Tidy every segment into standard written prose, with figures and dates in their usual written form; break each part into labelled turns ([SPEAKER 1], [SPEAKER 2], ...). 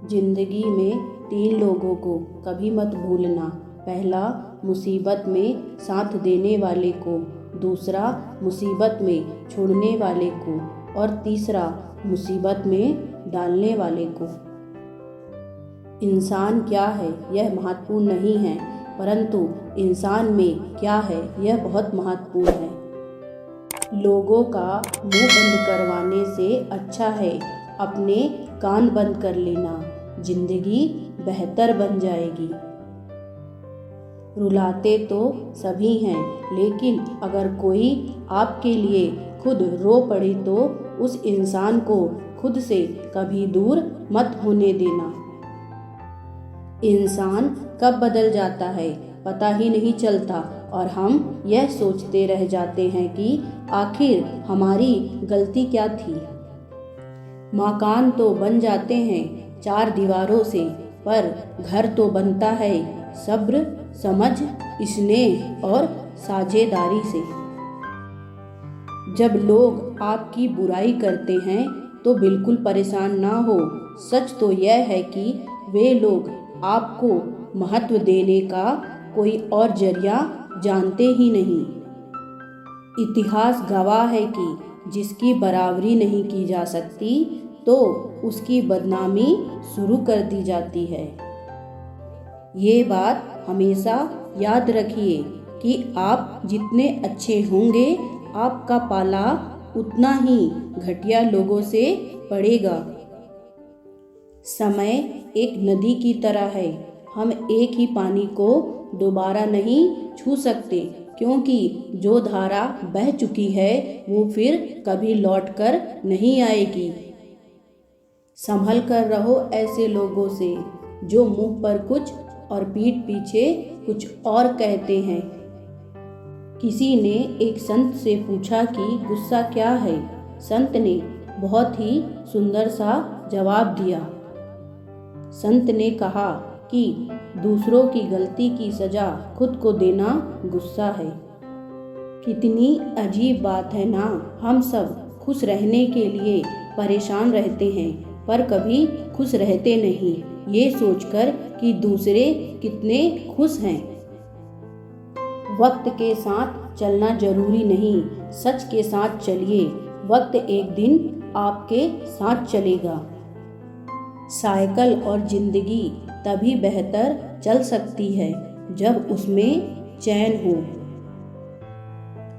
[SPEAKER 1] जिंदगी में 3 लोगों को कभी मत भूलना। पहला, मुसीबत में साथ देने वाले को। दूसरा, मुसीबत में छोड़ने वाले को। और तीसरा, मुसीबत में डालने वाले को। इंसान क्या है यह महत्वपूर्ण नहीं है, परंतु इंसान में क्या है यह बहुत महत्वपूर्ण है। लोगों का मुंह बंद करवाने से अच्छा है अपने कान बंद कर लेना। जिंदगी बेहतर बन जाएगी। रुलाते तो सभी हैं, लेकिन अगर कोई आपके लिए खुद रो पड़े तो उस इंसान को खुद से कभी दूर मत होने देना। इंसान कब बदल जाता है पता ही नहीं चलता, और हम यह सोचते रह जाते हैं कि आखिर हमारी गलती क्या थी। मकान तो बन जाते हैं 4 दीवारों से, पर घर तो बनता है सब्र, समझ, स्नेह और साझेदारी से। जब लोग आपकी बुराई करते हैं तो बिल्कुल परेशान ना हो। सच तो यह है कि वे लोग आपको महत्व देने का कोई और जरिया जानते ही नहीं। इतिहास गवाह है कि जिसकी बराबरी नहीं की जा सकती तो उसकी बदनामी शुरू कर दी जाती है। ये बात हमेशा याद रखिए कि आप जितने अच्छे होंगे आपका पाला उतना ही घटिया लोगों से पड़ेगा। समय एक नदी की तरह है। हम एक ही पानी को दोबारा नहीं छू सकते, क्योंकि जो धारा बह चुकी है वो फिर कभी लौटकर नहीं आएगी। संभल कर रहो ऐसे लोगों से जो मुंह पर कुछ और पीठ पीछे कुछ और कहते हैं। किसी ने एक संत से पूछा कि गुस्सा क्या है। संत ने बहुत ही सुंदर सा जवाब दिया। संत ने कहा कि दूसरों की गलती की सजा खुद को देना गुस्सा है। कितनी अजीब बात है ना। हम सब खुश रहने के लिए परेशान रहते हैं, पर कभी खुश रहते नहीं ये सोचकर कि दूसरे कितने खुश हैं। वक्त के साथ चलना जरूरी नहीं, सच के साथ चलिए। वक्त एक दिन आपके साथ चलेगा। साइकिल और जिंदगी तभी बेहतर चल सकती है जब उसमें चैन हो।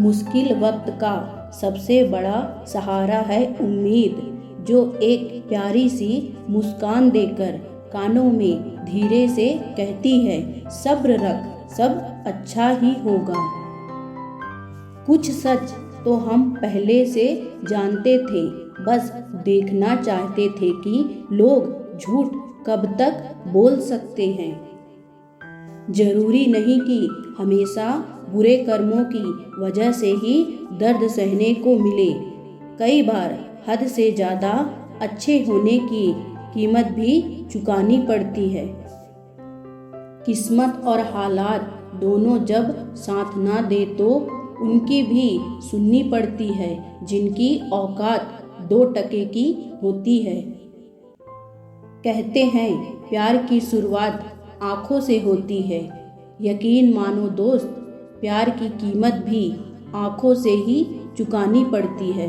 [SPEAKER 1] मुश्किल वक्त का सबसे बड़ा सहारा है उम्मीद, जो एक प्यारी सी मुस्कान देकर कानों में धीरे से कहती है, सब्र रख, सब अच्छा ही होगा। कुछ सच तो हम पहले से जानते थे, बस देखना चाहते थे कि लोग झूठ कब तक बोल सकते हैं। जरूरी नहीं कि हमेशा बुरे कर्मों की वजह से ही दर्द सहने को मिले। कई बार हद से ज़्यादा अच्छे होने की कीमत भी चुकानी पड़ती है। किस्मत और हालात दोनों जब साथ ना दे तो उनकी भी सुननी पड़ती है, जिनकी औकात 2 टके की होती है। कहते हैं प्यार की शुरुआत आंखों से होती है। यकीन मानो दोस्त, प्यार की कीमत भी आंखों से ही चुकानी पड़ती है।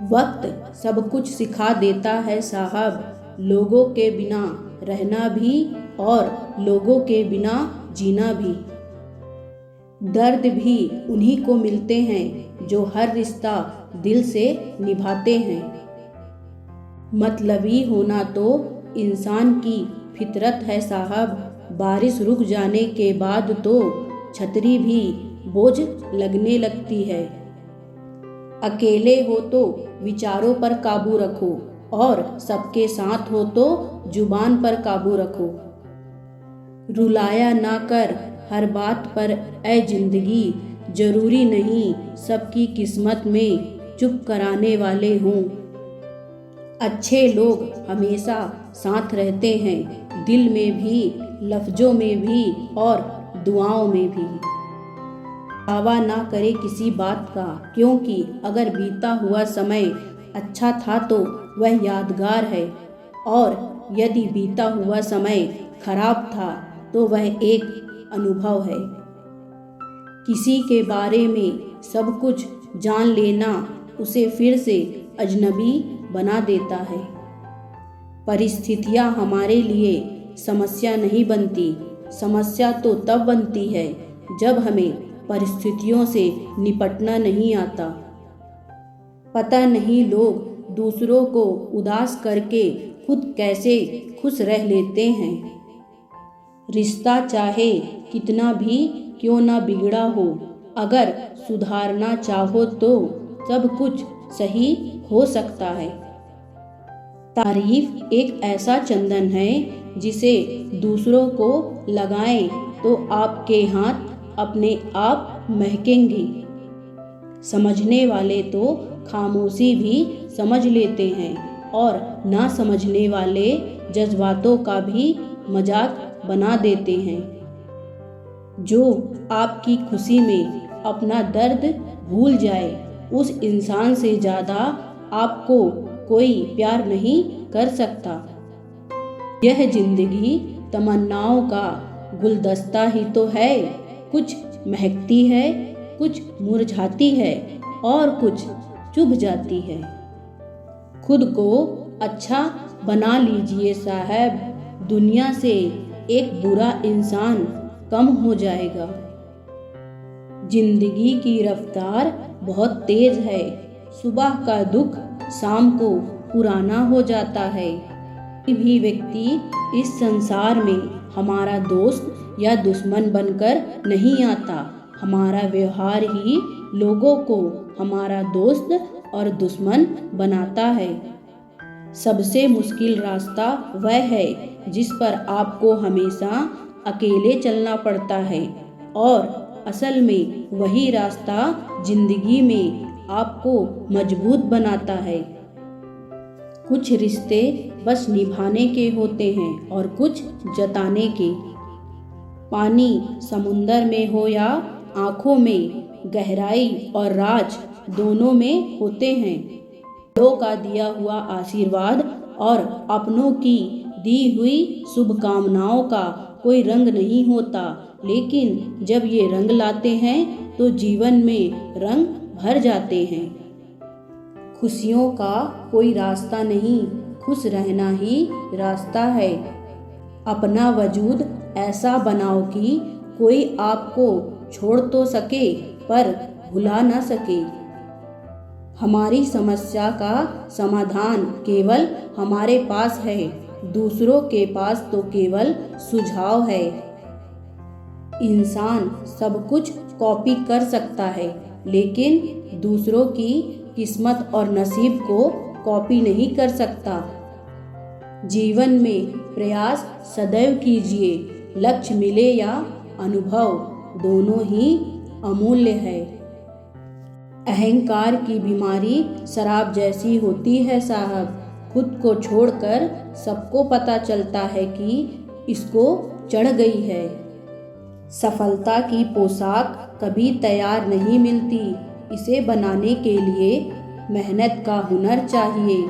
[SPEAKER 1] वक्त सब कुछ सिखा देता है साहब, लोगों के बिना रहना भी और लोगों के बिना जीना भी। दर्द भी उन्हीं को मिलते हैं जो हर रिश्ता दिल से निभाते हैं। मतलबी होना तो इंसान की फितरत है साहब। बारिश रुक जाने के बाद तो छतरी भी बोझ लगने लगती है। अकेले हो तो विचारों पर काबू रखो, और सबके साथ हो तो जुबान पर काबू रखो। रुलाया ना कर हर बात पर ऐ जिंदगी, जरूरी नहीं सबकी किस्मत में चुप कराने वाले हों। अच्छे लोग हमेशा साथ रहते हैं, दिल में भी, लफ्जों में भी और दुआओं में भी। दावा ना करे किसी बात का, क्योंकि अगर बीता हुआ समय अच्छा था तो वह यादगार है। और यदि बीता हुआ समय खराब था तो वह एक अनुभव है। किसी के बारे में सब कुछ जान लेना उसे फिर से अजनबी बना देता है। परिस्थितियाँ हमारे लिए समस्या नहीं बनती, समस्या तो तब बनती है जब हमें परिस्थितियों से निपटना नहीं आता। पता नहीं लोग दूसरों को उदास करके खुद कैसे खुश रह लेते हैं। रिश्ता चाहे कितना भी क्यों ना बिगड़ा हो, अगर सुधारना चाहो तो सब कुछ सही हो सकता है। तारीफ एक ऐसा चंदन है जिसे दूसरों को लगाएं तो आपके हाथ अपने आप महकेंगे। समझने वाले तो खामोशी भी समझ लेते हैं और ना समझने वाले जज्बातों का भी मजाक बना देते हैं। जो आपकी खुशी में अपना दर्द भूल जाए, उस इंसान से ज़्यादा आपको कोई प्यार नहीं कर सकता। यह जिंदगी तमन्नाओं का गुलदस्ता ही तो है, कुछ महकती है, कुछ मुरझाती है और कुछ चुभ जाती है। खुद को अच्छा बना लीजिए साहब, दुनिया से एक बुरा इंसान कम हो जाएगा। जिंदगी की रफ्तार बहुत तेज है, सुबह का दुख शाम को पुराना हो जाता है। कोई भी व्यक्ति इस संसार में हमारा दोस्त या दुश्मन बनकर नहीं आता, हमारा व्यवहार ही लोगों को हमारा दोस्त और दुश्मन बनाता है। सबसे मुश्किल रास्ता वह है जिस पर आपको हमेशा अकेले चलना पड़ता है और असल में वही रास्ता जिंदगी में आपको मजबूत बनाता है। कुछ रिश्ते बस निभाने के होते हैं और कुछ जताने के। पानी समुंदर में हो या आँखों में, गहराई और राज दोनों में होते हैं। बड़ों का दिया हुआ आशीर्वाद और अपनों की दी हुई शुभकामनाओं का कोई रंग नहीं होता, लेकिन जब ये रंग लाते हैं तो जीवन में रंग भर जाते हैं। खुशियों का कोई रास्ता नहीं, खुश रहना ही रास्ता है। अपना वजूद ऐसा बनाओ कि कोई आपको छोड़ तो सके पर भुला ना सके। हमारी समस्या का समाधान केवल हमारे पास है, दूसरों के पास तो केवल सुझाव है। इंसान सब कुछ कॉपी कर सकता है, लेकिन दूसरों की किस्मत और नसीब को कॉपी नहीं कर सकता। जीवन में प्रयास सदैव कीजिए, लक्ष्य मिले या अनुभव, दोनों ही अमूल्य है। अहंकार की बीमारी शराब जैसी होती है साहब, खुद को छोड़कर सबको पता चलता है कि इसको चढ़ गई है। सफलता की पोशाक कभी तैयार नहीं मिलती, इसे बनाने के लिए मेहनत का हुनर चाहिए।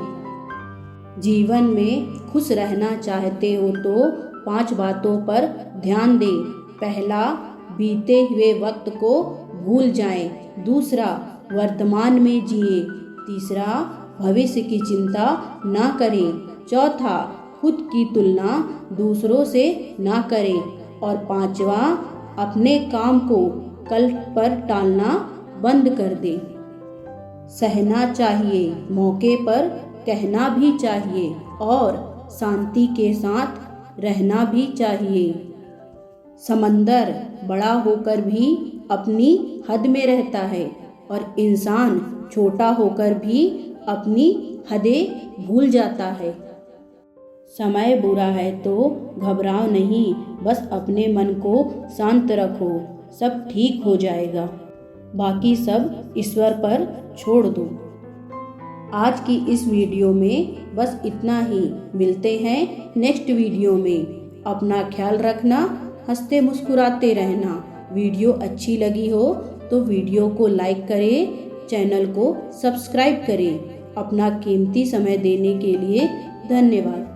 [SPEAKER 1] जीवन में खुश रहना चाहते हो तो 5 बातों पर ध्यान दें। पहला, बीते हुए वक्त को भूल जाएं। दूसरा, वर्तमान में जिए। तीसरा, भविष्य की चिंता ना करें। चौथा, खुद की तुलना दूसरों से ना करें। और 5वां, अपने काम को कल पर टालना बंद कर दें। सहना चाहिए, मौके पर कहना भी चाहिए और शांति के साथ रहना भी चाहिए। समंदर बड़ा होकर भी अपनी हद में रहता है और इंसान छोटा होकर भी अपनी हदें भूल जाता है। समय बुरा है तो घबराओ नहीं, बस अपने मन को शांत रखो, सब ठीक हो जाएगा। बाकी सब ईश्वर पर छोड़ दो। आज की इस वीडियो में बस इतना ही। मिलते हैं नेक्स्ट वीडियो में। अपना ख्याल रखना, हंसते मुस्कुराते रहना। वीडियो अच्छी लगी हो तो वीडियो को लाइक करें, चैनल को सब्सक्राइब करें। अपना कीमती समय देने के लिए धन्यवाद।